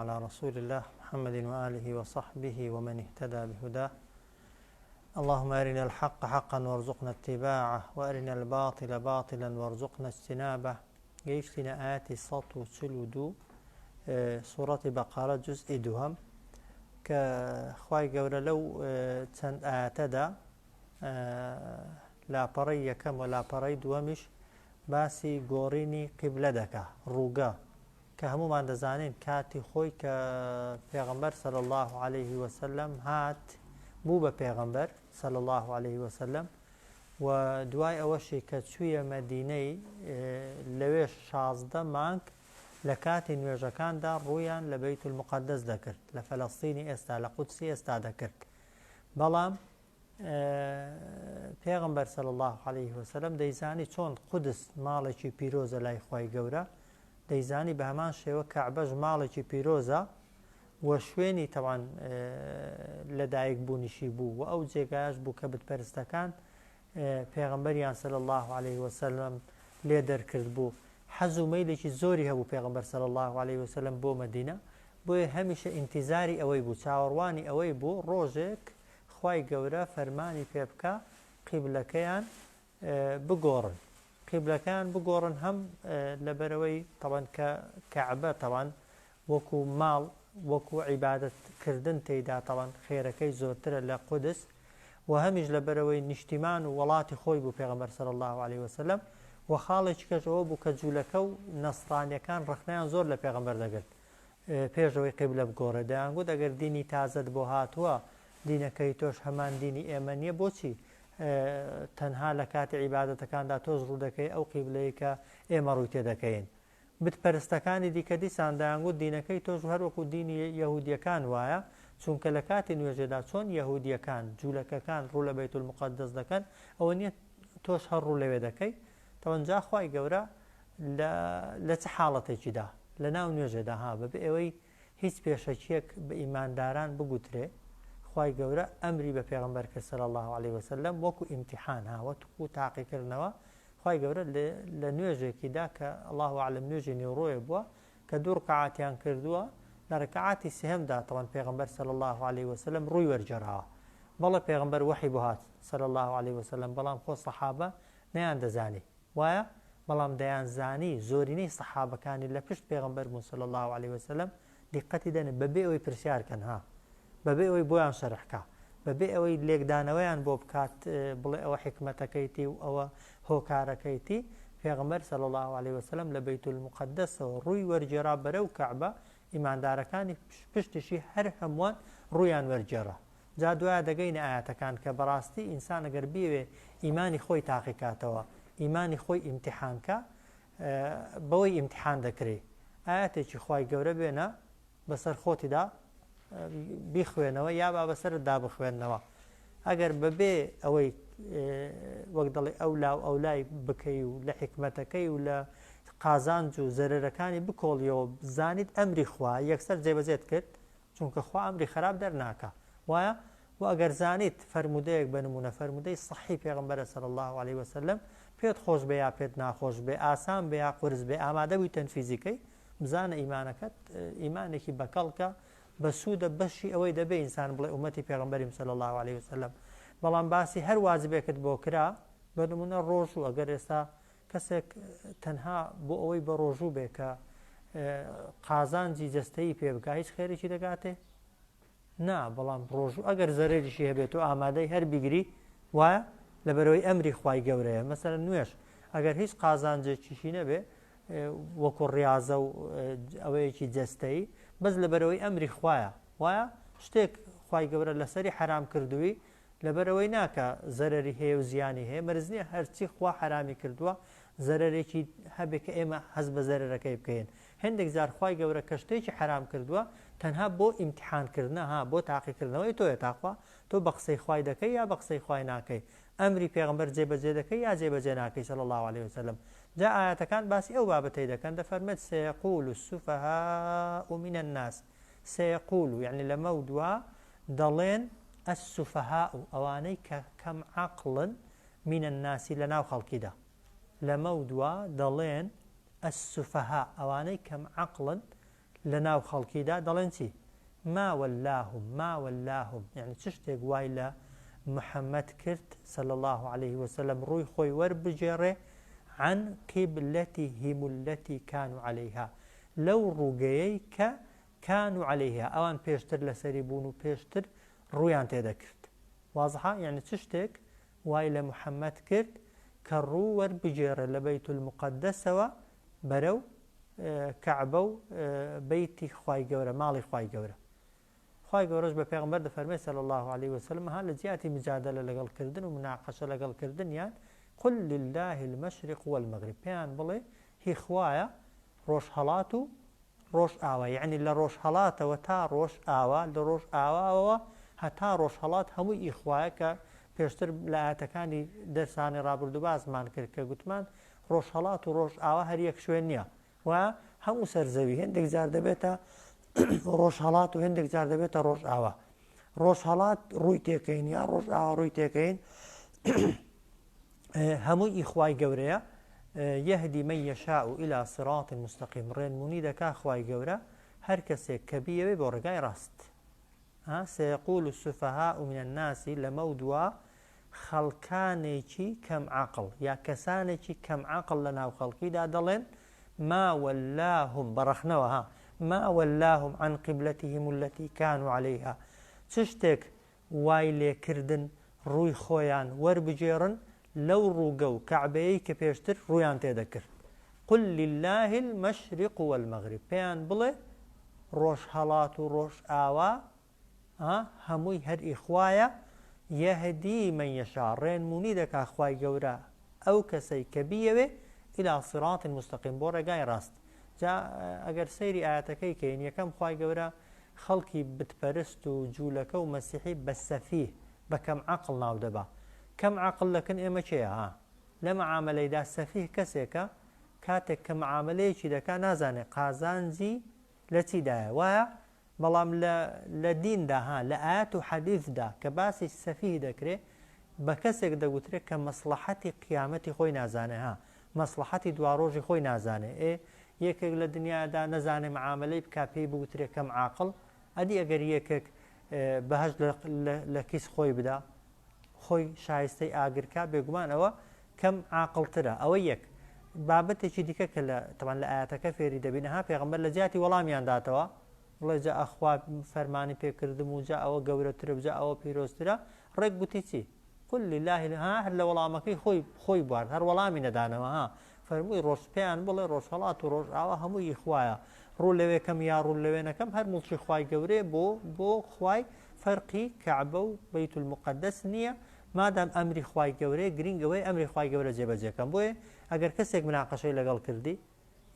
على رسول الله محمد وآله وصحبه ومن اهتدى بهداه. اللهم أرنا الحق حقا وارزقنا اتباعه وأرنا الباطل باطلا وارزقنا اجتنابه. Geçtiğine ayeti 142 سورة بقرة جزء دوهم كخواي قولة لو تند آياتدا لا بري يكم ولا بري دومش باسی گۆڕینی قیبلە دەکا ڕووگە کە هەمومان دەزانین کاتی خۆی کە پێغەمبەر صلی الله عليه وسلم هات بوو بە پێغەمبەر صلی الله عليه وسلم و دوای ئەوەشی کە چوویە مەدینەی لەوێش 16 مانگ لە کاتی نوێژەکاندا ڕوویان لە بەیت المقدس دەکرد لە فەلەستینی ئێستا لە قودسی ئێستا دەکرد. بەڵام پێغەمبەر صلی الله عليه وسلم دەیزانی چۆن قودس ماڵێکی پیرۆزە لای خوای گەورە، دەیزانی بە هەمان شێوە کەعبەش ماڵێکی پیرۆزە و شوێنی تەوان لەدایک بوونیشی بوو و ئەو جێگایش بوو کە بتپەرستەکان پێغەمبەریان صلی الله عليه وسلم لێ دەرکرد بوو. حەز و مەیلێکی زۆری هەبوو پێغەمبەر صلی الله عليه وسلم بۆ مەدینە، بۆیە هەمیشە ئینتیزاری ئەوەی بوو، چاوەڕوانی ئەوەی بوو ڕۆژێک خوای گەورە فەرمانی پێ بکە قیبلەکەیان بگۆڕن، قیبلەکەیان بگۆڕن هەم لەبەرەوەی تەوان کە کەعبە تەوان وەکو ماڵ وەکو عیبادەتکردن تێیدا تەوان خێرەکەی زۆرترە لە قودس و هەمیش لەبەرەوەی نیشتیمان و وڵاتی خۆی بوو پێغەمبەر صلی الله عليه وسلم و خاڵێکی کەش ئەوە بوو کە جوولەکە و نەسڕانیەکان ڕخنەیان زۆر لە پێغەمبەر دەگرت پێشەوەی قیبلە بگۆڕێ، دەیانگوت ئەگەر دینی تازەت بۆ هاتووە دینەکەی تۆش هەمان دینی ئێمە نییە، بۆچی تەنها لە کاتی عیبادەتەکاندا تۆش ڕوو دەکەی ئەو قیبلەیە کە ئێمە ڕووی تێدەکەین. بتپەرستەکانی دیکە دیسان دەیانگوت دینەکەی تۆش هەروەکو دینی یەهودیەکان وایە، چونکە لە کاتی نوێژێدا چۆن یەهودیەکان جوولەکەکان ڕوو لە بەیت المقدس دەکەن ئەوە نییە تۆش هەڕوو لەوێ دەکەی. تەوەنجا خوای گەورە لە چه حاڵەتێکیدا لە ناو نوێژێدا بەبێ ئەوەی هیچ پێشەکیەک بە ئیمانداران بگوترێ، خوای گەورە ئەمری بە پێغەمبەر کرد صلی الله عليه وسلم وەکو ئیمتیحان وەکو تاقیکردنەوە. خوای گەورە لە نوێژێکیدا کە الله ئەعلەم نوێژی نێوڕۆیە بووە کە دوو ڕکعاتیان کردووە، لە ڕکعاتی سێهەمدا تەوان پێغەمبەر صلی الله عليه وسلم ڕووی وەرجێڕاوە. بەڵێ پێغەمبەر وحی بۆ هات صلی الله عليه وسلم، بەڵام خۆ سەحابە نەیان دەزانی وایە، بەڵام دەیانزانی زۆرینەی سەحابەکانی لە پشت پێغەمبەر بوون صلی الله عليه وسلم دیقەتی دەنێ بەبێ ئەوەی پرسیارکەن بەبێ ئەوەی بۆیان شەرحکە، بەبێ ئەوەی لێکدانەوەیان بۆ بکات بڵێ ئەوە حکمەتەکەیتی و ئەوە هۆکارەکەیتی، پێغەمبەر صلی الله عليه وسلم لە بەیت المقدسەوە ڕووی وەرجێڕا بەرەو کەعبە، ئیماندارەکانی پشتیشی هەر هەمووان ڕوویان وەرجێڕا. جا دوایە دەگەینە ئاەتەکان کە بەڕاستی ئینسان ئەگەر بیەوێ ئیمانی خۆی تاقیکاتەوە، ئیمانی خۆی ئیمتیحانکە، بەوەی ئیمتیحان دەکرێت. ئاەتێکی خوای گەورە بێنە بەسەر خۆتیدا بیخوێنەوە یا با بەسەردا بخوێنەوە، ئەگەر بەبێ ئەوەی وەک دەڵێ ئەولا و ئەولای بکەی و لە حکمەتەکەی و لە قازانج و زەرەرەکانی بکۆڵیەوە بزانیت ئەمری خوا یەکسەر جێبەجێت کرد، چونکە خوا ئەمری خراپ دەرناکە وایە. و ئەگەر زانیت فەرمودەیەک بنمونە فەرمودەی صحی پێغەمبەرە صلی الله عليه وسلم پێت خۆش بێ یا پێت ناخۆش بێ، ئاسان بێ یا قورس بێ، ئامادە بووی تەنفیزیکەی، بزانە ئیمانەکەت ئیمانێکی بەکەڵکە بەسوودە بەشی ئەوەی دەبێ ئینسان بڵێ ئومەتی پێغەمبەریم صلی الله عليه وسلم. بەڵام باسی هەر واجبێکت بۆ کرا بەنمونە ڕۆژوو، ئەگەر ئێستا کەسێک تەنها بۆ ئەوەی بە ڕۆژوو بێ کە قازانجی جەستەیی پێ بکە هیچ خێرێکی دەگاتێ؟ نا، بەڵام ڕۆژوو ئەگەر زەرێریشی هەبێت و ئامادەی هەر بیگری وایە لەبەرەوەی ئەمری خوای گەورەیە. مەسەلەن نوێژ ئەگەر هیچ قازانجێکیشی نەبێ وەکو ڕیازە و ئەوەیەکی جەستەیی بەس لەبەرەوەی ئەمری خوایە وایە، شتێک خوای گەورە لەسەری حرام کردووی لەبەرەوەی ناکە زەرەری هەیە و زیانی هەیە، مەرج نییە هەرچی خوا حرامی کردووە زەرەرێکی هەبێت کە ئێمە هەز بە زەرەرەکەی بکەین. هەندێک جار خوای گەورە کە شتێکی حرام کردووە تەنها بۆ ئیمتیحانکردنە بۆ تاقیکردنەوەی تۆیە تاخوا تۆ بە قسەی خوای دەکەی یا بە قسەی خوای ناکەی، ئەمری پێغەمبەر جێبەجێ دەکەی یا جێبەجێ ناکەی صلی الله عليه وسلم. جا ئاەتەکان باسی ئەو بابەتەی دەکەن، دەفەرمێت سەیەقول السفهاء من الناس، سەیەقول یعنی لەمە دووە دەڵێن السفهاء ئەوانەی کە کەم عەقڵن من الناس لەناو خەڵکیدا، لەمە دووە دەڵێن السفهاء ئەوانەی کەم عەقڵن لناو خەڵکیدا دەڵێن چی ما وەلاهم یعنی چ شتێک وای لە محەممەد کرد صلى الله عليه وسلم ڕووی خۆی وەربژێڕێ عن قبلتهم التي كانوا عليها لەو ڕووگەیەی کە كانوا عليها ئەوان پێشتر لەسەری بوون و پێشتر ڕوویان تێدەکرد وازحە یعنی چ شتێک وای لە محەممەد کرد کە ڕوو وەربژێڕێ لە بەیت المقدسەوە بەرەو کەعبە و بەیتی خوای گەورە ماڵی خوای گەورە خوای گەورەش بە پێغەمبەر دەفەرمێ صلی الله عليه وسلم ها لە جیاتی مجادلە لەگەڵکردن و مناقەشە لەگەڵکردنیان قل لله المشرق والمغرب پێیان بڵێ هی خوایە ڕۆژهەڵات و ڕۆژ ئاوا یعنی لە ڕۆژهەڵاتەوە تا ڕۆژ ئاوا لە ڕۆژ ئاواەوە هەتا ڕۆژهەڵات هەمووی ئیخوایە کە پێشتر لە ئاەتەکانی دەرسانی ڕابردوو بازمان کرد کە گوتمان ڕۆژهەڵات و ڕۆژ ئاوا هەر یەک شوێن نییە و هەموو سەرزەوی هێندێک جار دەبێتە ڕۆژهەڵات و هێندێک جار دەبێتە ڕۆژ ئاوا ڕۆژهەڵات ڕووی تێکەین یا ڕۆژ ئاوا ڕووی تێکەین هەمووی ئیخوای گەورەیە یهدی من یشاء إلى صراط مستقیم ڕێنمونی دەکا خوای گەورە هەر کەسێک کە بیەوێ بۆ ڕێگای ڕاست سيقول السفهاء من الناس لەمە دووە خەڵکانێکی کەم عەقڵ یا کەسانێکی کەم عەقڵ لە ناو خەڵکیدا دەڵێن ما ولاهم بەڕەخنەوە ما ولاهم عن قبلتهم التي كانوا عليها چ شتێک وای لێکردن ڕووی خۆیان وەربژێڕن لەو ڕووگە و کەعبەیەی کە پێشتر ڕوویان تێدەکرد قل لله المشرق والمغرب پێیان بڵێ ڕۆژهەڵات و ڕۆژ ئاوا هەمووی هەر ئیخوایە یەهدی من یەشا ڕێنمونی دەکا خوای گەورە ئەو کەسەی کە بیەوێ إلى صراط مستقیم بۆ ڕێگای ڕاست جا ئەگەر سەیری ئاەتەکەی کەین یەکەم خوای گەورە خەڵکی بتپەرست و جوولەکە و مەسیحی بە سەفیه بە کەم عەقڵ ناو دەبا کەم عەقڵ دەکەن ئێمە چێە لە مەعامەلەیدا سەفیه کەسێکە کاتێک کە مەعامەلەیەکی دەکا نازانێ قازانجی لە چیدایە وایە بەڵام لە دیندا لە ئاەت و حەدیثدا کە باسی سەفیه دەکرێت بە کەسێک دەگوترێت کە مەسلحەتی قیامەتی خۆی نازانێ مەسلحەتی دواڕۆژی خۆی نازانێ یەکێک لە دنیادا نەزانێ معاملەی بکا پێی بگوترێت کەم عاقڵ ئەدی ئەگەر یەکێک بەهەش لە کیس خۆی بدا خۆی شایستەی ئاگرکا بێگومان ئەوە کەم عاقڵترە ئەوە یەک بابەتێکی دیکە کە لە ئاەتەکە فێری دەبینەها پێغەمبەر لە جیاتی وەڵامیان داتەوە بڵێ جا ئەخوا فەرمانی پێکردم و جا ئەوە گەورەترە بجا ئەوە پیرۆزترە ڕێک گوتی چی قل لله هەر لە وەڵامەکەی خۆی بوارد هەر وەڵامی نەدانەوە فەرمووی ڕۆژ پێیان بڵێ ڕۆژهەڵات و ڕۆژ ئاوا هەمووی ئیخوایە ڕوو لەوێکەم یا ڕوو لەوێنەکەم هەر موڵکی خوای گەورەیە بۆ خوای فەرقی کەعبە و بەیت المقدس نییە مادام ئەمری خوای گەورەیە گرنگەوەی ئەمری خوای گەورە جێبەجێکەم بۆیە ئەگەر کەسێک مناقەشەی لەگەڵ کردی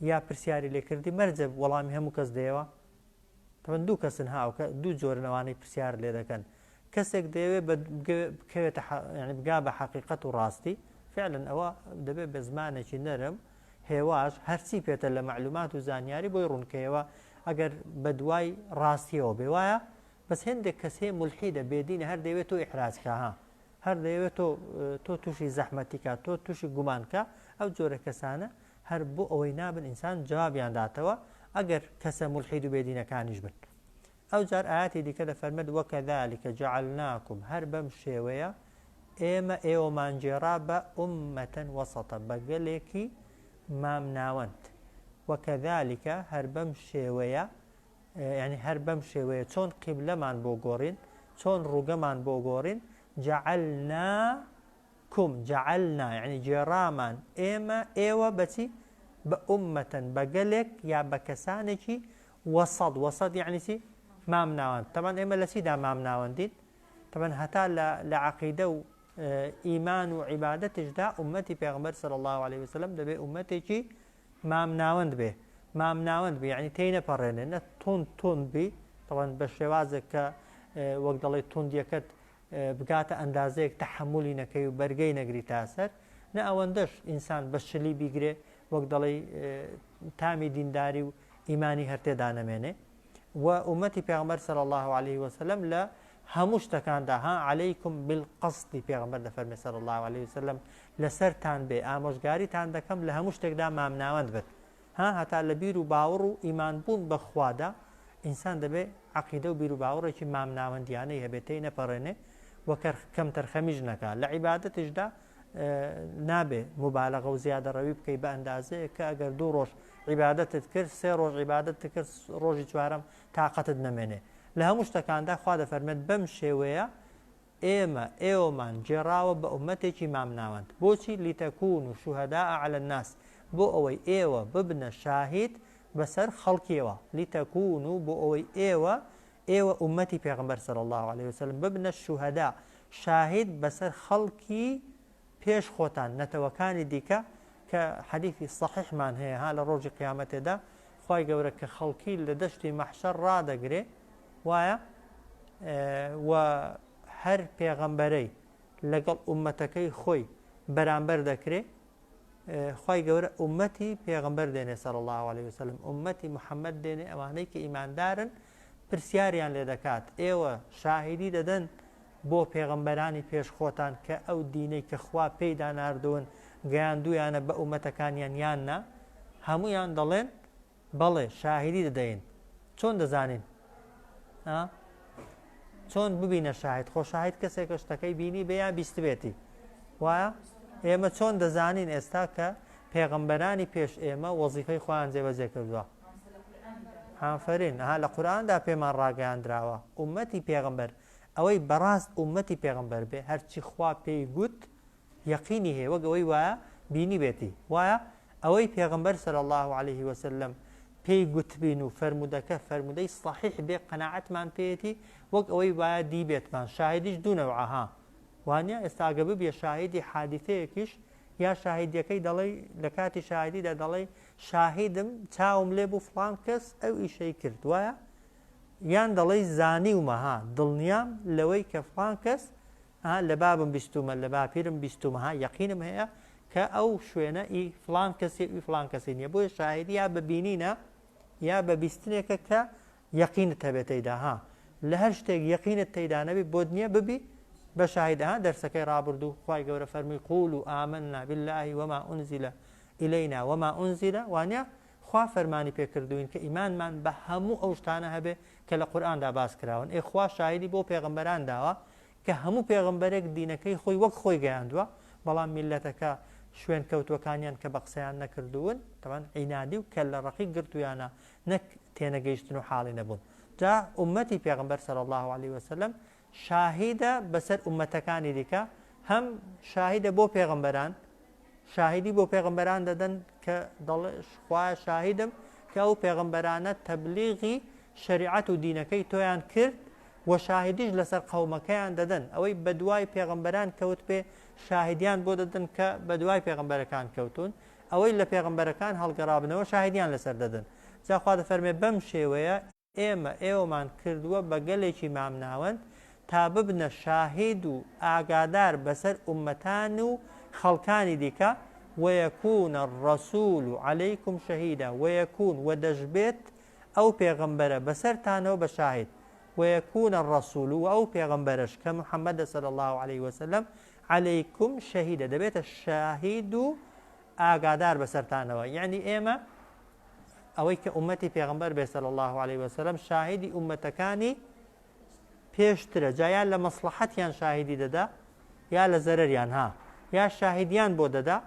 یا پرسیاری لێ کردی مەرجە وەڵامی هەموو کەس دەیەوە تەمەن دوو کەسن دوو جۆرنەوانەی پرسیار لێ دەکەن کەسێک دەیەوێت بکەوێتە بگا بە حەقیقەت و ڕاستی فعلا ئەوە دەبێت بە زمانێکی نەرم هێواش هەرچی پێێتە لە معلومات و زانیاری بۆی ڕوونکەیەوە ئەگەر بە دوای ڕاستیەوە بێ وایە بەس هێندێک کەسێ مولحیدە بێدینە هەر دەیەوێت تۆ ئیحرازکە هەر دەیەوێت تۆ تووشی زەحمەتیکە تۆ تووشی گومانکە ئەو جۆرە کەسانە هەر بۆ ئەوەی نابن ئینسان جوابیان داتەوە ئەگەر کەسە مولحید و بێدینەکانیش بن ئەو جار ئاەتی دیکە دەفەرمێت وەکەذالکە جەعەلناکم هەر بەم شێوەیە ئێمە ئێوەمان جێڕا بە ئوممەتەن وەسەتە بە گەلێکی مامناوەند وەکەذالکە هەر بەم شێوەیە یعنی هەر بەم شێوەیە چۆن قیبلەمان بۆ گۆڕین چۆن ڕووگەمان بۆ گۆڕین جەعەلناکم جەعەلنا یعنی جێڕامان ئێوە بەچی بە ئوممەتەن بە گەلێک یا بە کەسانێکی وەسەد یعنی چی مامناوەند تەمان ئێمە لە چیدا مامناوەندین تەمان هەتا لە عەقیدە و ئیمان و عیبادەتشدا ئومەتی پێغەمبەر صلی الله عليه وسلم دەبێ ئومەتێکی مامناوەند بێ یعنی تێی نەپەڕێنێ نە تون بی تەمان بە شێوازێک کە وەک دەڵێ توندیەکەت بگاتە ئەندازەیەک تەحەمولی نەکەی و بەرگەی نەگری تاسەر نە ئەوەندەش ئینسان بە شلی بیگرێ وەک دەڵێ تامی دینداری و ئیمانی هەر تێدا نەمێنێ و ئومەتی پێغەمبەر صلی الله عليه وسلم لە هەموو شتەکاندا عەلەیکم بالقەسد پێغەمبەر دەفەرمێ صلی الله عليه وسلم لەسەرتان بێ ئامۆژگاریتان دەکەم لە هەموو شتێکدا مامناوەند بێت هەتا لە بیر و باوەڕ و ئیمانبوون بەخوادا ئینسان دەبێت عەقیدە و بیر و باوەڕێکی مام ناوەندیانەی هەبێتەی نەپەڕێنێ وەکە کەم تەرخەمیش نەکا لە عیبادەتشدا نابێ مبالغە و زیادەڕەوی بکەی بە ئەندازەیە کە ئەگەر 2 ڕۆژ عیبادەتت کرد 3 ڕۆژ عیبادەت کرد ڕۆژی چوارەم تااقەتت نەمێنێ لە هەموو شتەکاندا خوا دەفەرمێت بەم شێوەیە ئێوەمان جێراوە بە ئومەتێکی مام ناوەند بۆچی لیتەکون و شوهەداء عەلە الناس بۆ ئەوەی ئێوە ببنە شاهید بەسەر خەڵکیەوە لیتەکون و بۆ ئەوەی ئێوە ئومەتی پێغەمبەر صلی الله عليه وسلم ببنە شوهەدا شاهید بەسەر خەڵکی پێش خۆتان نەتەوەکانی دیکە کە حەدیثی صحیحمان هەیە ها لە ڕۆژی قیامەتێدا خوای گەورە کە خەڵکی لە دەشتی مەحشەر ڕادەگرێ وایە و هەر پێغەمبەرەی لەگەڵ ئومەتەکەی خۆی بەرامبەر دەکرێ خوای گەورە ئومەتی پێغەمبەر دێنێ صلی الله عليه وسلم ئومەتی محەممەد دێنێ ئەوانەی کە ئیماندارن پرسیاریان لێ دەکات ئێوە شاهیدی دەدەن بۆ پێغەمبەرانی پێش خۆتان کە ئەو دینەی کە خوا پێیدا ناردوون گەیاندویانە بە ئومەتەکانیان یاننا هەمویان دەڵێن بەڵێ شاهیدی دەدەین چۆن دەزانین چۆن ببینە شاهید خۆ شاهید کەسێکە شتەکەی بینی بەیان بیست بێتی وایە ئێمە چۆن دەزانین ئێستا کە پێغەمبەرانی پێش ئێمە وەزیفەی خۆیان جێبەجێ کردووە ئافرین لە قورئاندا پێمان ڕاگەیاندراوە ئومەتی پێغەمبەر ئەوەی بەڕاست ئومەتی پێغەمبەر بێ هەرچی خوا پێی گوت یەقینی هەیە وەک ئەوەی وایە بینی بێتی وایە ئەوەی پێغەمبەر صلی الله عليه وسلم پێی گوتبین و فەرمودەکە فەرمودەی صحیح بێ قەناعەتمان پێێتی وەک ئەوەی وایە دی بێتمان شاهیدیش دوو نەوعەها وانە ئێستا ئەگە ببێ شاهیدی حادیثەیەکیش یا شاهیدیەکەی دەڵێ لە کاتی شاهیدیدا دەڵێ شاهیدم چاوم لێ بوو فڵان کەس ئەو ئیشەی کرد وایە یان دەڵێ زانیومەها دڵنیام لەوەی کە فڵان کەس لە بابم بیستومە لە باپیرم بیستومەها یەقینم هەیە کە ئەو شوێنە ئی فڵان کەسی وی فڵان کەسی نییە بۆیە شاهیدی یا ببینینە یا بە بیستنێکە کە یەقینت هەبێتەیدا ها لە هەر شتێک یەقینت تێیدا نەبی بۆ نییە ببی بە شاهیدها دەرسەکەی ڕابردوو خوای گەورە فەرمی قولوا آمنا بالله وما أنزل إلينا وما أنزل وانە خوا فەرمانی پێکردوین کە ئیمانمان بە هەموو ئەو شتانە هەبێ کە لە قورئاندا باس کراون خوا شاهیدی بۆ پێغەمبەران داوە کە هەموو پێغەمبەرێک دینەکەی خۆی وەک خۆی گەیاندووە بەڵام میلەتەکە شوێن کەوتوەکانیان کە بە قسەیان نەکردوون تەمان عینادی و کە لە ڕقی گرتویانە نەک تێنەگەیشتن و حاڵی نەبوون جا ئومەتی پێغەمبەر صلی الله عليه وسلم شاهیدە بەسەر ئومەتەکانی دیکە هەم شاهیدە بۆ پێغەمبەران شاهیدی بۆ پێغەمبەران دەدەن کە دەڵێ خوایە شاهیدم کە ئەو پێغەمبەرانە تەبلیغی شریعەت و دینەکەی تۆیان کرد و شاهیدیش لەسەر قەومەکەیان دەدەن ئەوەی بە دوای پێغەمبەران کەوت پێ شاهیدیان بۆ دەدەن کە بە دوای پێغەمبەرەکان کەوتون ئەوەی لە پێغەمبەرەکان هەڵگەڕابنەوە شاهیدیان لەسەر دەدەن جا خوا دەفەرمێ بەم شێوەیە ئێوەمان کردووە بە گەلێکی مام ناوەند تا ببنە شاهید و ئاگادار بەسەر ئومەتان و خەڵکانی دیکە وەیەکونە الرەسوول عەلەیکم شەهیدا وەیەکون و دەژبێت ئەو پێغەمبەرە بەسەرتانەوە بە شاهید وەیەکونە الرەسوول و ئەو پێغەمبەرش کە محەممەدە صلی الله عليه وسلم عەلەیکم شەهیدە دەبێتە شاهید و ئاگادار بەسەرتانەوە یعنی ئێمە ئەوەی کە ئومەتی پێغەمبەر بێ صلی الله عليه وسلم شاهیدی ئومەتەکانی پێشترە جایان لە مەسلحەتیان شاهیدی دەدا یا لە زەرەریان ها یا شاهیدیان بۆ دەدا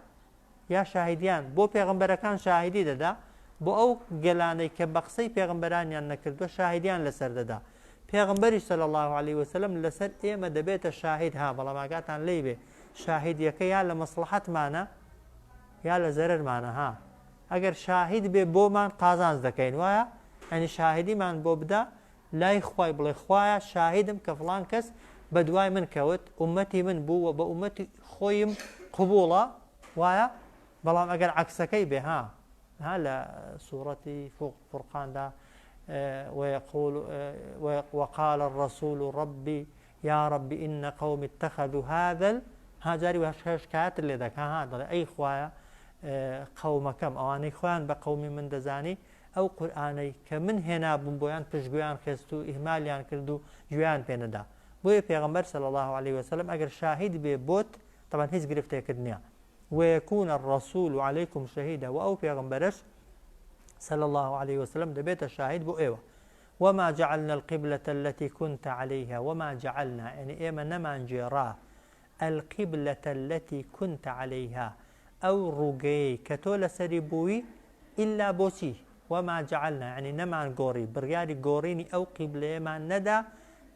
یا شاهیدیان بۆ پێغەمبەرەکان شاهیدی دەدا بۆ ئەو گەلانەی کە بە قسەی پێغەمبەرانیان نەکردووە شاهیدیان لەسەر دەدا پێغەمبەری صلی الله عليه وسلم لەسەر ئێمە دەبێتە شاهید ها بەڵام ئاگاتان لێی بێ شاهیدیەکە یا لە مەسلحەتمانە یا لە زەرەرمانە ها ئەگەر شاهید بێ بۆمان قازانج دەکەین وایە ئەنی شاهیدیمان بۆ بدا لای خوای بڵێ خوایە شاهیدم کە فڵان کەس بە دوای من کەوت ئومەتی من بووە بە ئومەتی خۆیم قبوڵە وایە بەڵام ئەگەر عەکسەکەی بێ ها لە سوورەتی فورقاندا وقال الرسول ربي يا ربي إن قوم اتخذوا هذا جاری وهش کات لێ دەکا ها دەڵێ ئەی خوایە قەومەکەم ئەوانەی خۆیان بە قەومی من دەزانی ئەو قورئانەی کە من هێنابووم بۆیان پشتگویان خست و ئیهمالیان کرد و گوێیان پێ نەدا بۆیە پێغەمبەر صلی الله عليه وسلم ئەگەر شاهید بێ بۆت طبعا هیچ گرفتێکت نییە وەیەکونە الرەسوول عەلەیکم شەهیدا و ئەو پێغەمبەرەش صلى الله عليه وسلم دبيت الشاهد بو إيوه وما جعلنا القبلة التي كنت عليها وما جعلنا يعني إيما نمان جيراه القبلة التي كنت عليها أو رقي كتول سريبوي إلا بوسي وما جعلنا يعني نمان قوري برياري قوريني أو قبلة ما ندى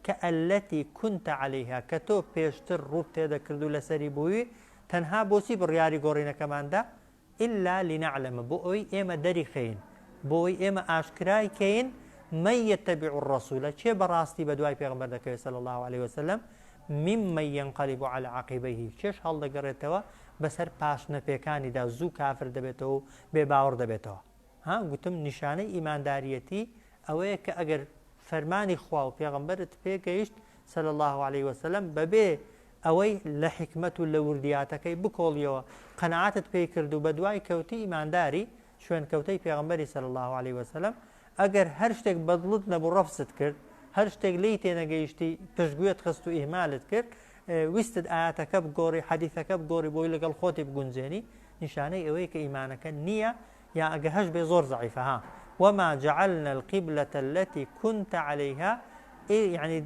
كالتي كنت عليها كتو بيشتر روب تيدا كردو لسريبوي تنها بوسي برياري قورينا كمان دا إلا لنعلم بوي إيما دري خين بوي إيما آشكراي كين من يتبع الرسول چه براستي بدواي پیغمبر دكوي صلى الله عليه وسلم ممن ينقلب على عقبيه چش هل دقرتوا بسر پاشنه پیکانی دا زو کافر دبیتو بے باور دبیتو ها گوتم نشانه ایمانداریتی اوه که اگر فرمانی خوا و پیغمبرت پیگیشت صلى الله عليه وسلم ببه اوه لحکمت و لوردیاتکی بکولیو قناعتت پیکردو بدواي کوتی ایمانداری شوين كوتي پیغمبري صلى الله عليه وسلم اگر هر شتێک بەدڵت نەبوو ڕەفست کرد هەر شتێک لی تێنەگەیشتی پشتگوێت خست و ئیهمالت کرد ویستت ئاەتەکە بگۆڕی حەدیثەکە بگۆڕی بۆی لەگەڵ خۆتی بگونجێنی نیشانەی ئەوەیە کە ئیمانەکە نییە یا ئەگە هەش بێ زۆر ضعیفە ها وما جعلنا القبلة التي كنت عليها يعني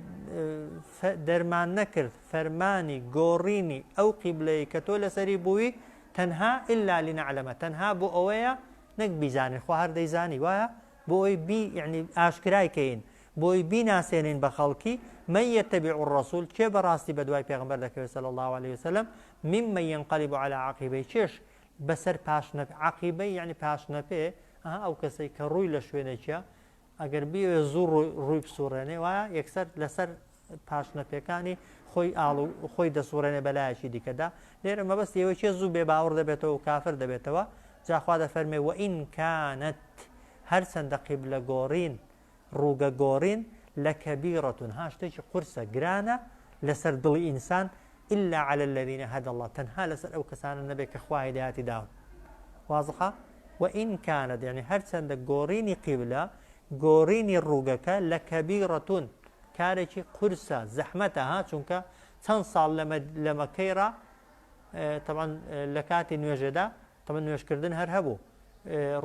دەرمان نەکرد فەرمانی گۆڕینی ئەو قیبلەی کە تۆ لەسەری بووی تەنها إلا لنعلم تەنها بۆ ئەوەیە نەک بیزانین خوا هەر دەیزانی وایە بۆی بی يعني ئاشکرای کەین بۆی بیناسێنین بە خەڵکی من يتبع الرسول چێ بەڕاستی بەدوای پێغمبەر دەکەوێت صلى الله عليه وسلم ممن ينقلب على عقبيه چێش بەسەر پاشنە عقیبەی یعنی پاشنەپێ ئەو کەسەی کە ڕووی لە شوێنێکیە ئەگەر بیوێ زوو ڕووی بسوڕێنێ وایە یەکسەر لەسەر پاشنەپێکانی خۆی ئاڵ و خۆی دەسوڕێنێ بەلایەکی دیکەدا لێرە مەبەست ئێوە چێ زوو بێ باوەڕ دەبێتەوە و کافر دەبێتەوە جاخوا دەفەرمێ وئین کانت هەر چەندە قیبلە گۆڕین ڕووگە گۆڕین لە کەبیرەتون ها شتێکی قورسە گرانە لەسەر دڵی ئینسان إلا على الذين هدى الله تنها لسر أو كسان النبي كخواه هداياتي داون واضحة وإن كانت يعني هر چند گۆڕینی قیبلە گۆڕینی ڕووگەکە لە کەبیرەتون کارێکی قورسە زەحمەتە ها چونکە چەند ساڵ لە مەکەیڕە طبعا لە کاتی نوێژێدا طبعا نوێژکردن هەر هەبوو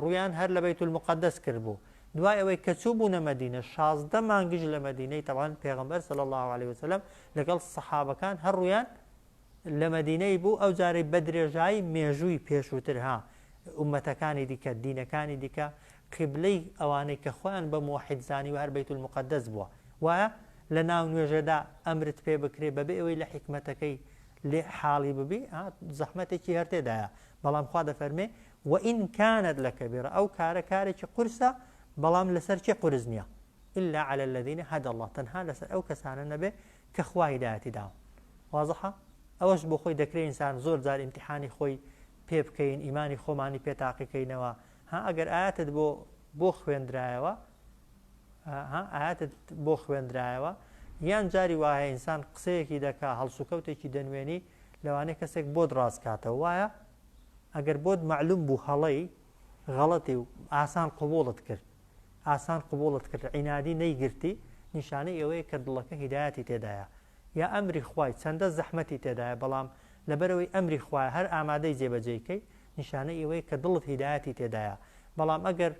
ڕویان هەر لە بەیت المقدس کرد بوو دوای ئەوەی کە چوو بوونە مەدینە 16 مانگیش لە مەدینەی طبعا پێغەمبەر صلی الله عليه وسلم لەگەڵ سەحابەکان هەر ڕویان لە مەدینەی بوو ئەو جارەی بە درێژایی مێژووی پێشووتر ها ئومەتەکانی دیکە دینەکانی دیکە قیبلەی ئەوانەی کە خۆیان بە موحیدزانی و هەر بەیت المقدس بووە وایە لە ناو نوێژەدا ئەمرت پێ بکرێ بەبێ ئەوەی لە حکمەتەکەی لێ حاڵی ببی زەحمەتێکی هەر تێدایە بەڵام خوا دەفەرمێ وئین كانت لكبيرة أو كارێکی قورسە بەڵام لەسەر چێ قورس نییە إلا على الذين هدى الله تەنها لەسەر ئەو کەسانە نەبێ کە خوا هیدایەتی داوە واضحە ئەوەش بۆ خۆی دەکرێت ئینسان زۆر جار ئیمتیحانی خۆی پێ بکەین ئیمانی خۆمانی پێ تاقیکەینەوە ها ئەگەر ئاەتت بۆ خوێندرایەوە ئاەتت بۆ خوێندرایەوە یان جاری وایە ئینسان قسەیەکی دەکا هەڵسوکەوتێکی دەنوێنی لەوانەیە کەسێک بۆ دڕاستکاتەوە وایە ئەگەر بۆت معلوم بوو هەڵەی غەڵەتی و ئاسان قبوڵت کرد عینادی نەیگرتی نیشانەی ئەوەیە کە دڵەکە هیدایەتی تێدایە یا ئەمری خوای چەندە زەحمەتی تێدایە بەڵام لەبەرەوەی ئەمری خوای هەر ئامادەی جێبەجێکەی نیشانەی ئەوەیە کە دڵت هیدایەتی تێدایە بەڵام ئەگەر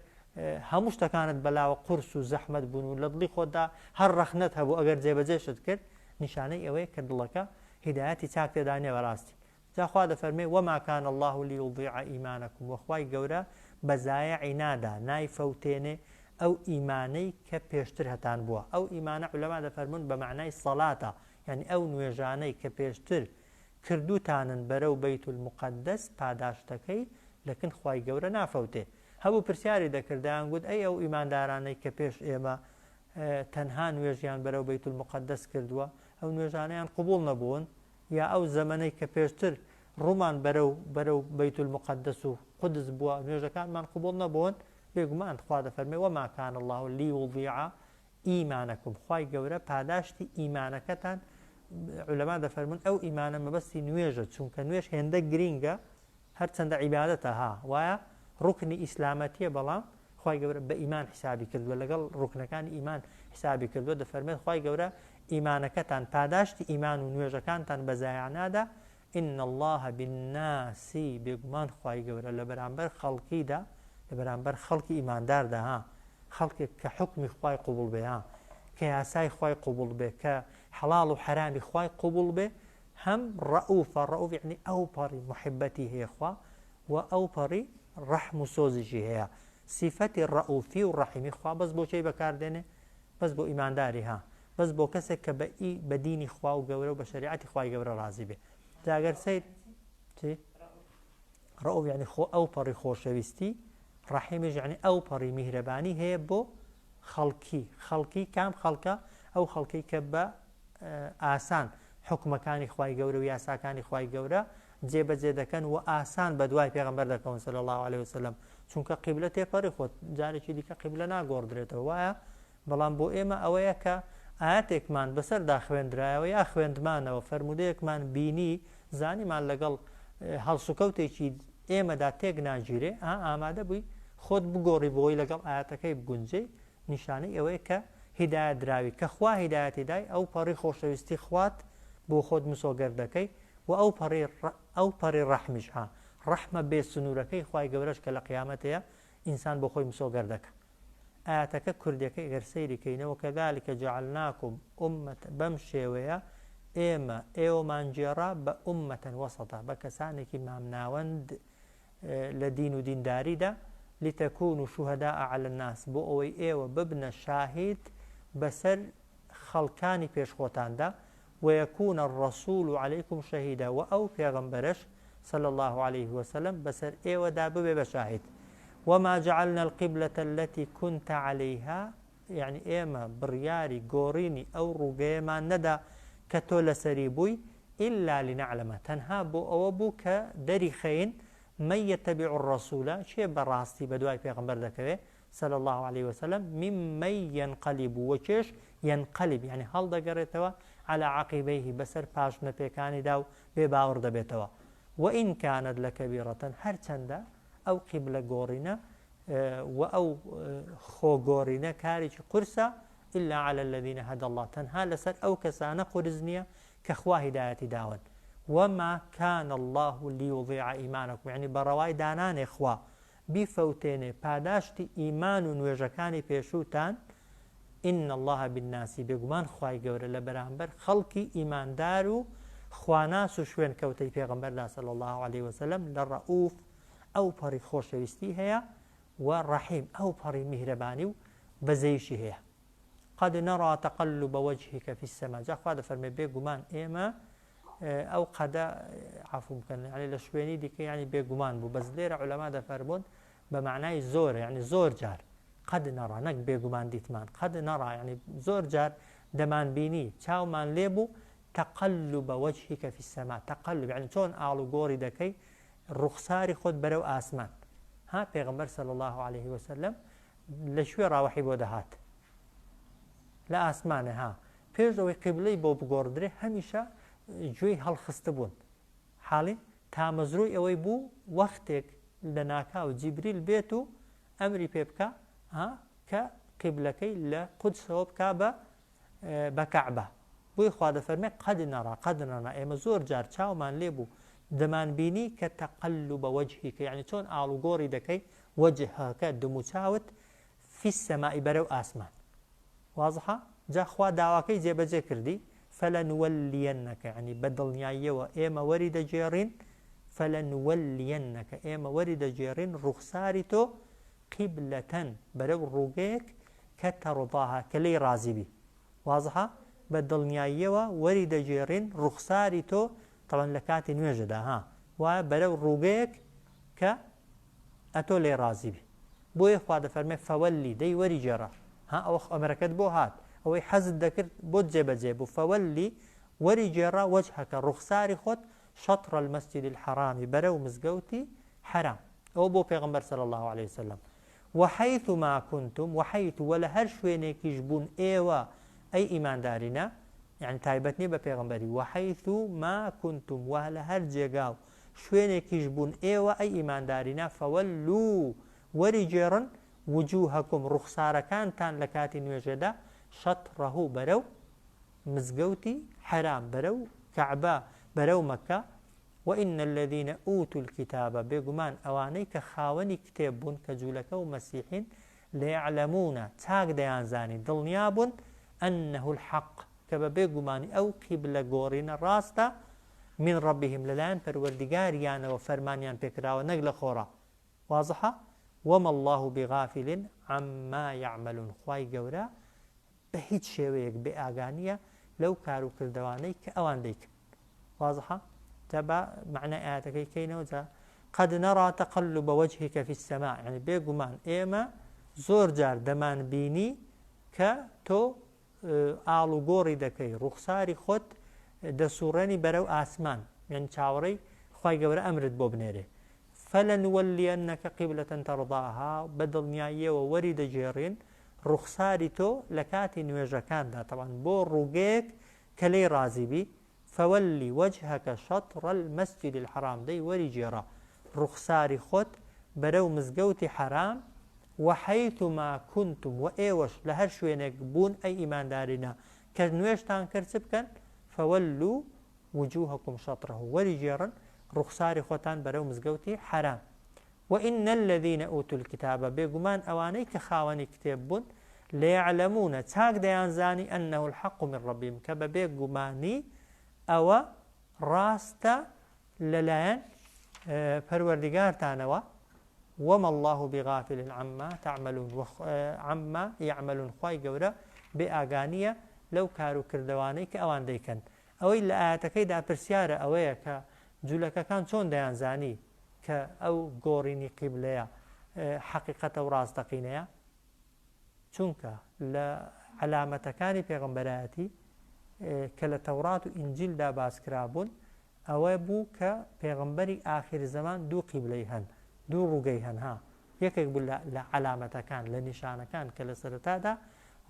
هەموو شتەکانت بەلاوە قورس و زەحمەت بوون و لە دڵی خۆتدا هەر ڕەخنەت هەبوو ئەگەر جێبەجێشت کرد نیشانەی ئەوەیە کە دڵەکە هیدایەتی چاک تێدانێ بەڕاستی جاخوا دەفەرمێ وما كان الله ليضيع إيمانكم وخوای گەورە بەزایعی نادا نایفەوتێنێ ئەو ئیمانەی کە پێشتر هەتان بووە ئەو ئیمانە عولەما دەفەرمون بە معنای سەڵاتە یعنی ئەو نوێژانەی کە پێشتر کردوتانن بەرەو بەیت المقدس پاداشتەکەی لەکن خوای گەورە نافەوتێ هەبوو پرسیاری دەکردیان گوت ئەی ئەو ئیماندارانەی کە پێش ئێمە تەنها نوێژیان بەرەو بەیت المقدس کردووە ئەو نوێژانەیان قبول نەبوون یا ئەو زەمەنەی کە پێشتر ڕوومان بەرەو بەیت المقدس و قودس بووە نوێژەکانمان قبول نەبوون بێگومان خوا دەفەرمێ وما كان الله ليضيع إيمانكم خوای گەورە پاداشتی ئیمانەکەتان عولەما دەفەرمون ئەو ئیمانە مەبەستی نوێژە چونکە نوێژ هێندە گرینگە هەر چەندە عیبادەتە ها وایە ڕوکنی ئیسلامەتیە بەڵام خوای گەورە بە ئیمان حسابی کردووە لەگەڵ ڕوکنەکانی ئیمان حسابی کردووە دەفەرمێت خوای گەورە ئیمانەکەتان پاداشتی ئیمان و نوێژەکانتان بەزایانادا إن الله بالناس بێگومان خوای گەورە لە بەرامبەر خەڵکیدا لەبەرامبەر خەڵکی ئیمانداردا ها خەڵکێک کە حکمی خوای قوبوڵ بێ ها کە یاسای خوای قوبوڵ بێ کە حەڵاڵ و حرامی خوای قوبوڵ بێ هەم ڕەئوفە ڕەئوف یعنی ئەو پەڕی محبەتی هەیە خوا و ئەو پەڕی ڕەحم و سۆزیشی هەیە سیفەتی ڕەئوفی و ڕەحیمی خوا بەس بۆ چی بەکاردێنێ بەس بۆ ئیمانداری ها بەس بۆ کەسێک کە بە دینی خوا و گەورە و بە شریعەتی خوای گەورە ڕازی بێ جاگەر سەیر چی ڕەئوف یعنی ئەو پەڕی خۆشەویستی ڕەحیمیش یعنی ئەو پەڕی میهرەبانی هەیە بۆ خەڵکی کام خەڵکە ئەو خەڵکی کە بە ئاسان حکومەکانی خوای گەورە و یاساکانی خوای گەورە جێبەجێ دەکەن و ئاسان بە دوای پێغەمبەر دەکەون صلی الله علیه وسلم چونکە قیبلە تێپەڕی خۆت جارێکی دیکە قیبلە ناگۆڕدرێتەوە وایە بەڵام بۆ ئێمە ئەوەیە کە ئاەتێکمان بەسەردا خوێندرایەوە یا خوێندمانەوە فەرمودەیەکمان بینی زانیمان لەگەڵ هەڵسوکەوتێکی ئێمەدا تێک ناگیرێ ئامادە بووی خۆت بگۆڕی بۆی لەگەڵ ئاەتەکەی بگونجەی نیشانەی ئەوەیە کە هیدایەت دراوی کە خوا هیدایەتی دای ئەو پەڕی خۆشەویستی خوات بۆ خۆت مسۆگەر دەکەی و ئەو پەڕی ڕەحمیش ها ڕەحمە بێ سنوورەکەی خوای گەورەش کە لە قیامەتەیە ئینسان بۆ خۆی مسۆگەر دەکە ئاەتەکە کوردەکەی گەر سەیری کەینەوە کەذالکە جەعەلناکم ئومەتە بەم شێوەیە ئێوەمان جێڕا بە ئومەتەن وەسەطە بە کەسانێکی مامناوەند لە دین و دینداریدا لتەکون و شوهەداء عەلى الناس بۆ ئەوەی ئێوە ببنە شاهید بەسەر خەڵکانی پێشخۆتاندا ويكون الرسول عليكم شهيدا وأو پیغمبرش صلى الله عليه وسلم بسر ودا ببي بشاهد وما جعلنا القبلة التي كنت عليها يعني إيما برياري قوريني أو رقيما ندى كتول سريبوي إلا لنعلم تنها بو أو بو كدريخين من يتبع الرسول شيء براستي بدواي پیغمبر ذكره صلى الله عليه وسلم ممن ينقلب وشيش ينقلب يعني هل دقرتوا على عقبيه بسر پاشنە پێکانی دا و بێ باوەڕ دەبێتەوە وإن كانت لكبيرة هەر چەندە ئەو قیبلە گۆڕینە و ئەو خۆ گۆڕینە کارێکی قورسە إلا على الذين هدى الله تەنها لەسەر ئەو کەسانە قورس نییە کە خوا هیدایەتی داون وما كان الله ليضيع إيمانكم يعني بەڕەوای دانانێ خوا بیفەوتێنێ پاداشتی ئیمان و نوێژەکانی پێشووتان إن الله بالناس بێگومان خوای گەورە لە بەرامبەر خەڵکی ئیماندار و خواناس و شوێن کەوتەی پێغەمبەردا صلی الله عليه وسلم لە ڕەئوف ئەو پەڕی خۆشەویستی هەیە و ڕەحیم ئەو پەڕی میهرەبانی و بەزەیشی هەیە قد نرى تقلب وجهك في السماء جا خوا دەفەرمێ بێگومان ئێمە ئەو قەدە عەفو بکەن يعني لە شوێنی دیکە يعني بێگومان بوو بەس لێرە عولەما دەفەرمون بە معنای زۆرە يعني زۆر جار قد نرى نەک بێگومان دیتمان قد نرى يعني زۆر جار دەمان بینی چاومان لێبوو تقلب وجهك في السماء تقلب يعني چۆن ئاڵ و گۆڕی دەکەی ڕوخساری خۆت بەرەو ئاسمان ها پێغەمبەر صلی الله عليه وسلم لە شوێ ڕاوەحی بۆ دەهات لە ئاسمانە ها پێش ئەوەی قیبلەی بۆ بگۆڕدرێ هەمیشە گوێی هەڵخستە بوون حاڵی تامەزروی ئەوەی بوو وەختێک لە ناکاو جیبریل بێت و ئەمری پێ بکە کە قیبلەکەی لە قودسەوە بکا بە کەعبە بۆی خوا دەفەرمێ قەد نەڕا ئێمە زۆر جار چاومان لێبوو دەمان بینی کە تەقەلوبە وەجهیکە یعنی چۆن ئاڵ و گۆڕی دەکەی وەجهەکە دم و چاوت فی السەمائی بەرەو ئاسمان وازحە جا خوا داواکەی جێبەجێ کردی فەلەنوەلیەنەکە یعنی بە دڵنیاییەوە ئێمە وەری دەجێڕین فەلەنوەلیەنەکە ئێمە وەری دەجێڕین ڕوخساری تۆ قیبلەتەن بەرەو ڕووگەیەک کە تەڕضاها کە لێی ڕازی بی وازحە بە دڵنیاییەوە وەری دەجێڕین ڕوخساری تۆ تەڵەن لە کاتی نوێژەدا وایە بەرەو ڕووگەیەک کە ئەتۆ لێ ڕازی بی بۆیە خوا دەفەرمێ فەوەلی دەی وەری جێڕە ئەوە ئەمرەکەت بۆ هات ئەوەی حەزت دەکرد بۆ جێبەجێ بوو فەوەلی وەری جێڕە وەجهەکە ڕوخساری خۆت شەطرە المەسجد الحەرامی بەرەو مزگەوتی حەرام ئەوە بۆ پێغەمبەر صلی الله عليه وسلم وحيث ما كنتم وحيث ولا هر شوێنێکیش بوون ئێوە ئەی ئیماندارینە يعني تایبەت نیە بە پێغەمبەری وحيث ما كنتم وهە هەر جێگا و شوێنێکیش بوون ئێوە ئەی ئیماندارینە فەوەلو وەری جێڕن وجوهەکم ڕوخسارەکانتان لە کاتی نوێژەدا شەطڕەه بەرەو مزگەوتی حەرام بەرەو کەعبە بەرەو مەکە وإن الذين أوتوا الكتاب بيقمان أواني كخاوني كتاب كجولك ومسيحين ليعلمون تاق ديان زاني دلنياب أنه الحق كبا بيقماني أو قبل قورين الراستا من ربهم للان پروردگاریان و فرمانیان پێکراوە نەک لە خۆڕە واضحە وما الله بغافل عما يعملون خوای گەورە بە هیچ شێوەیەک بێ ئاگانیە لەو کار و کردەوانەی کە ئەوان دەیکەن واضحە جا بە معنای ئاەتەکەی کەینەوە جا قد نرى تقلب وجهك في السماء يعني بێگومان ئێمە زۆر جار دەمان بینی کە تۆ ئاڵ و گۆڕی دەکەی ڕوخساری خۆت دەسوڕێنی بەرەو ئاسمان یان چاوەڕێی خوای گەورە ئەمرت بۆ بنێرێ فلنولينك قبلة ترضاها بەدڵنیاییەوە وەری دەجێڕین ڕوخساری تۆ لە کاتی نوێژەکاندا طبعا بۆ ڕووگەیەک کە لێی رازی بی فولي وجهك شطر المسجد الحرام دەی وەری جێڕە ڕوخساری خۆت بەرەو مزگەوتی حرام وحيثما كنتم وإيوش لهر شوينك بون أي إيمان دارنا كنويشتان كرسب كان فولوا وجوهكم شطره ورجيرا رخصار خوتان برو مزقوتي حرام وإن الذين أوتوا الكتاب بيقمان أواني كخاواني كتابون ليعلمون تاق ديان زاني أنه الحق من ربهم كبا بيقماني أو راستا للاين پروردگار تانوا وما الله بغافل عما تعملون عما يعملون خواي قورا بآغانية لو كارو كردواني كأوان ديكن أو إلا آياتكي دا برسيارة أويا كجولك كان چون ديان زاني كأو قوريني قبليا حقيقة وراستقينيا چونك لعلامة كاني پیغمبراتي كلا توراة إنجيل دا باس كرابون أو بو كپیغمبري آخر زمان دو قبلي هن دوو ڕووگەی هەنها یەکێک بوو لە عەلامەتەکان لە نیشانەکان کە لە سەرەتادا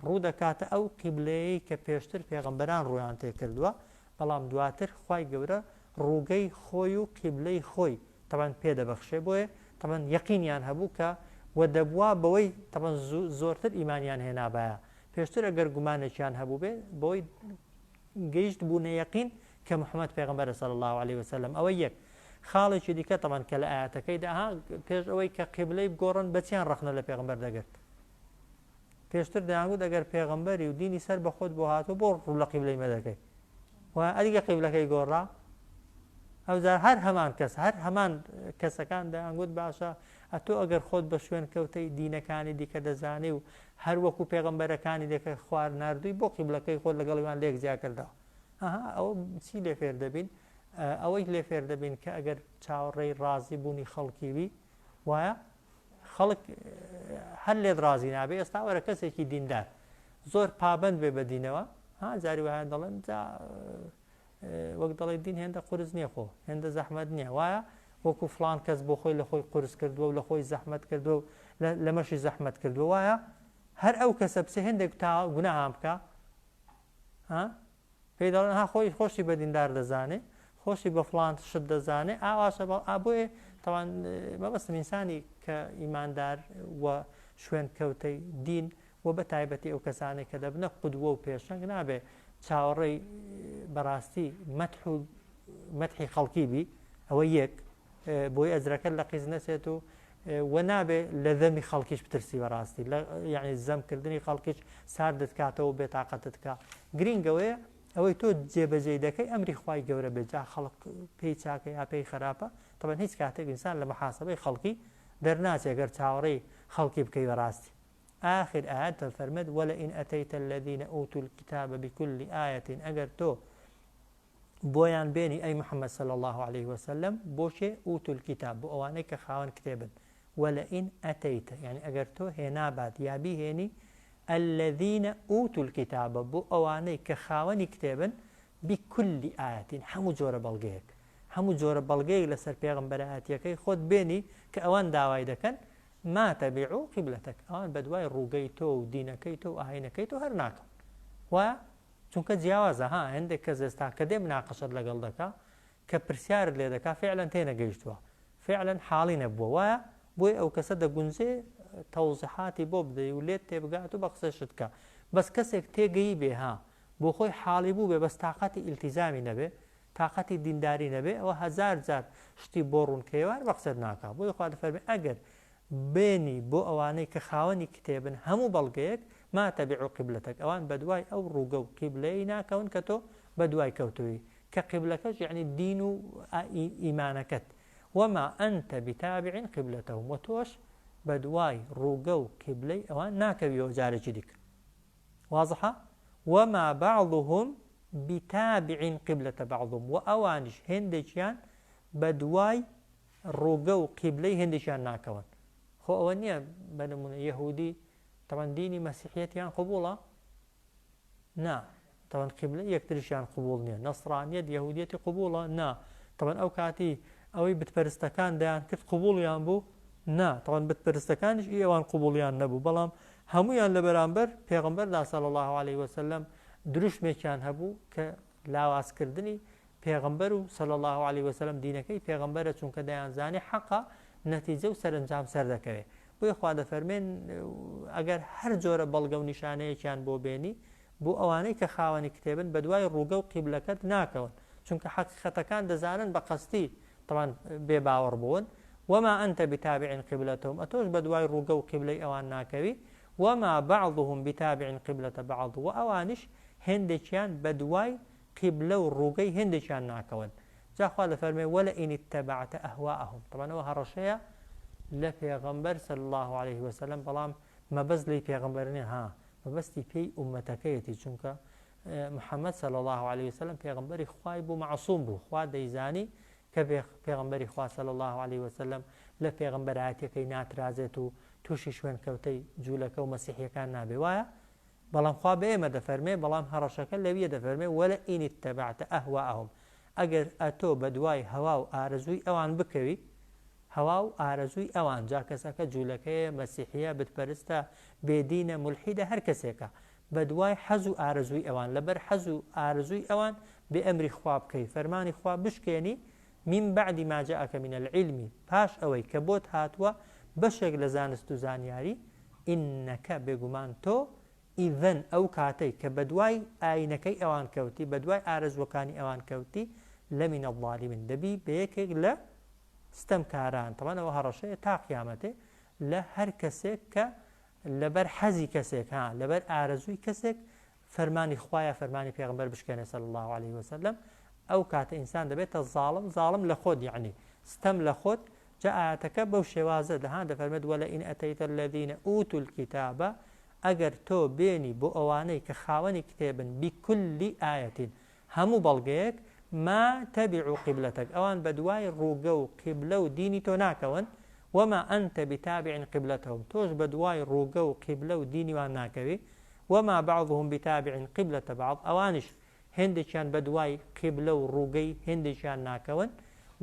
ڕوو دەکاتە ئەو قیبلەیەی کە پێشتر پێغەمبەران ڕوویان تێکردووە بەڵام دواتر خوای گەورە ڕووگەی خۆی و قیبلەی خۆی تەبەن پێدەبەخشێ بۆیە تەبەن یەقینیان هەبوو کە وە دەبووە بەوەی تەبەن زۆرتر ئیمانیان هێنابایە پێشتر ئەگەر گومانێکیان هەبوو بێ بۆی گەیشت بوونە یەقین کە محەممەد پێغەمبەرە صلی الله عليه وسلم ئەوە یەک خاڵێکی دیکە تەمان کە لە ئاەتەکەیدا پێش ئەوەی کە قیبلەی بگۆڕن بەچیان ڕەخنە لە پێغەمبەر دەگرت پێشتر دەیانگوت ئەگەر پێغەمبەری و دینی سەر بە خۆت بۆ هاتووە بۆ ڕوو لە قیبلەی مەدەکەی و ئەدیگە قیبلەکەی گۆڕا ئەوجار هەر هەمان کەس هەر هەمان کەسەکان دەیانگوت باشە ئەتۆ ئەگەر خۆت بە شوێن کەوتەی دینەکانی دیکە دەزانی و هەر وەکو پێغەمبەرەکانی دەکە خوار نردووی بۆ قیبلەکەی خۆت لەگەڵیان لێک جیا کردەوە ئەوە چی لێ فێر دەبین ئەوەی لێ فێر دەبین کە ئەگەر چاوەڕێی ڕازی بوونی خەڵکیوی وایە خەڵک هەر لێت ڕازی نابێ ئێستا وەرە کەسێکی دیندار زۆر پابند بێ بە دینەوە جاری وایە دەڵێن وەک دەڵێ دین هێندە قورس نییە خۆ هێندە زەحمەت نییە وایە وەکو فڵان کەس بۆ خۆی لە خۆی قورس کردووە و لە خۆی زەحمەت کردووە و لە مەشی زەحمەت کردووە وایە هەر ئەو کەسە بچێ هێندێک تا گوناهام بکە پێی دەڵێن خۆی خۆشی بە دیندار دەزانێ خۆشی بە فڵان شت دەزانێ ئاواشە بۆیە تەوان مەبەستم ئینسانی کە ئیماندار و شوێن کەوتەی دین و بە تایبەتی ئەو کەسانێک کە دەبنە قودوە و پێشەنگ نابێ چاوەڕێی بەڕاستی مەدحی خەڵکی بی ئەوە یەک بۆی ئەجرەکە لە قیز نەچێت و نابێ لە ذەمی خەڵکیش بترسی بەڕاستی یعنی زەمکردنی خەڵکیش ساردت کاتەوە بێتاقەتت کە گرنگەوەیە ئەوەی تۆ جێبەجێ دەکەی ئەمری خوای گەورە بێجا خەڵک پێی چاکە یا پێی خراپە تەبەن هیچ کاتێک ئینسان لە محاسبەی خەڵکی دەرناچێت گەر چاوەڕێی خەڵکی بکەی بەڕاستی آخر آيات فرمد ولئن أتيت الذين أوتوا الكتاب بكل آية أجر تو بويان بيني أي محمد صلى الله عليه وسلم بوشي أوتوا الكتاب بوانيك خاون كتابا ولئن أتيت يعني أجر تو هنا بعد يا بي هني الذين أوتوا الكتاب بوانيك خاون كتابا بكل آية همو جور بلغيك همو جور بلغيك لسر پیغمبرات يكي خود بيني كأوان داوای دكن ما تبعوا قبلتك ئەوان بەدوای ڕووگەی تۆ و دینەکەی تۆ و ئاهینەکەی تۆ هەر ناکەن و چونکە جیاوازە هەندێک کەس ئێستا کە دێ مناقەشەت لەگەڵ دەکا کە پرسیارت لێ دەکا فعلا تێنەگەیشتووە فعلا حاڵی نەبووە وایە بۆی ئەو کەسە دەگونجێ تەوزیحاتی بۆ بدەی و لێت تێبگات و بە قسەشت کە بەس کەسێک تێگەیی بێ بۆ خۆی حاڵی بوو بێ بەس تاقەتی ئیلتیزامی نەبێ تااقەتی دینداری نەبێ ئەوە هەزار جار شتی بۆ ڕوونکەوار بە قسەر ناکا بۆی خوا دەفەرمێ ئەگەر بێنی بۆ ئەوانەی کە خاوەنی کتێبن هەموو بەڵگەیەک ما تەبیع قیبلەتەک ئەوان بەدوای ئەو ڕووگە و قیبلەی ناکەون کە تۆ بەدوای کەوتوی کە قیبلەکەش یعنی دین و ئیمانەکەت وما ئەنتە بتابع قیبلەتەهم و تۆش بەدوای ڕووگە و قیبلەی ئەوان ناکەویەوە جارێکی دیکە واضحە وما بعضهم بتابع قبلة بعضهم وأوانش هندشيان بدواي ڕووگە و قیبلەی هێندێکیان ناکەون خۆ ئەوە نییە بەنمونە یەهودی تەوان دینی مەسیحیەتیان قبوڵە نا تەوان قیبلە یەکتریشیان قبوڵ نییە نەسرانیەت یەهودیەتی قبوڵە نا تەوان ئەو کاتی ئەوەی بتپەرستەکان دەیان کرد قبوڵیان بوو نا تەوان بتپەرستەکانیش ئێوان قبوڵیان نەبوو بەڵام هەمویان لە بەرامبەر پێغەمبەردا صلی الله عليه وسلم دروشمێکیان هەبوو کە لاوازکردنی پێغەمبەر و صلی الله عليه وسلم دینەکەی پێغەمبەرە چونکە دەیانزانێ حەقە نەتیجە و سەرنجام سەر دەکەوێت بۆیە خوا دەفەرمێن ئەگەر هەر جۆرە بەڵگە و نیشانەیەکیان بۆ بێنی بۆ ئەوانەی کە خاوەنی کتێبن بەدوای ڕووگە و قیبلەکەت ناکەون چونکە حەقیقەتەکان دەزانن بە قەستی طبعا بێ باوەڕ بوون وما أنت بتابع قبلتهم أتوش بدواي ڕووگە و قیبلەی ئەوان ناکەوی وما بعضهم بتابع قبلة بعض وأوانش هندێکیان بەدوای قیبلە و ڕووگەی هێندێکیان ناکەون جاخوا دەفەرمێ وەلئین اتبعت ئەهواءهم طبعا ئەوە هەڕەشەیە لە پێغەمبەر صلی الله عليه وسلم بەڵام مەبەست لی پێغەمبەر نییە ها مەبەستی پێی ئومەتەکەیەتی چونکە محەممەد صلی الله عليه وسلم پێغەمبەری خوای بوو معسووم بوو خوا دەیزانی کە پێغەمبەری خوا صلی الله عليه وسلم لە پێغەمبەرایەتەکەی ناترازێت و تووشی شوێن کەوتەی جوولەکە و مەسیحیەکان نابێ وایە بەڵام خوا بە ئێمە دەفەرمێ بەڵام هەڕەشەکە لەویە دەفەرمێ وەلئین اتبعت ئەهواءهم ئەگەر ئەتۆ بەدوای هەوا و ئارەزووی ئەوان بکەوی هەوا و ئارەزووی ئەوان جا کەسەکە جوولەکەیە مەسیحیە بتپەرستە بێدینە مولحیدە هەر کەسێکە بەدوای حەز و ئارەزووی ئەوان لەبەر حەز و ئارەزووی ئەوان بێ ئەمری خوا بکەی فەرمانی خوا بشکێنی من بعد ما جاءك من العلم پاش ئەوەی کە بۆت هاتووە بەشێک لە زانست و زانیاری ئینەکە بێگومان تۆ ئیذەن ئەو کاتەی کە بەدوای ئاینەکەی ئەوان کەوتی بەدوای ئارەزوەکانی ئەوان کەوتی لە من الظالمین دەبی بە یەکێک لە ستەمکاران تەمەنەوە هەڕەشەیە تا قیامەتێ لە هەر کەسێک کە لەبەر حەزی کەسێک ها لەبەر ئارەزووی کەسێک فەرمانی خوایە فەرمانی پێغەمبەر بشکێنێ صلی الله عليه وسلم ئەو کاتە ئینسان دەبێتە زاڵم لە خۆت یعنی ستەم لە خۆت جا ئاەتەکە بەو شێوازە دەهان دەفەرمێت وەلئین ئەتەیتە الذین ئوتوا الکتابە ئەگەر تۆ بێنی بۆ ئەوانەی کە خاوەنی کتێبن بکلی ئاەتین هەموو بەڵگەیەک ما تەبیع قیبلەتەک ئەوان بەدوای ڕووگە و قیبلە و دینی تۆ ناکەون وما أنت بتابع قبلتهم تۆش بەدوای ڕووگە و قیبلە و دینیوان ناکەوی وما بعضهم بتابع قبلة بعض ئەوانش هێندێکیان بەدوای قیبلە و ڕووگەی هێندێکیان ناکەون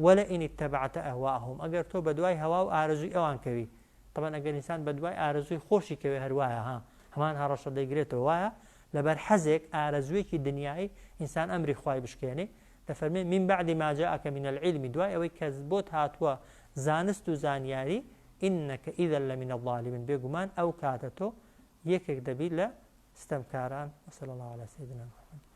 وەلئین اتبعت ئەهواءهم ئەگەر تۆ بەدوای هەوا و ئارەزووی ئەوان کەوی طبعا ئەگەر ئینسان بەدوای ئارەزووی خۆشی کەوێ هەروایە ها هەمان هەڕەشە دەیگرێتەوە وایە لەبەر حەزێک ئارەزوویەکی دنیایی ئینسان ئەمری خوای بشکێنێ دەفەرمێ من بعد ما جاءك من العلم دوای ئەوەی کە بۆت هاتووە زانست و زانیاری ئینەکە ئیذەن لەمن الظالمین بێگومان ئەو کاتە تۆ یەکێک دەبی لە ستەمکاران وصلی الله على سيدنا محمد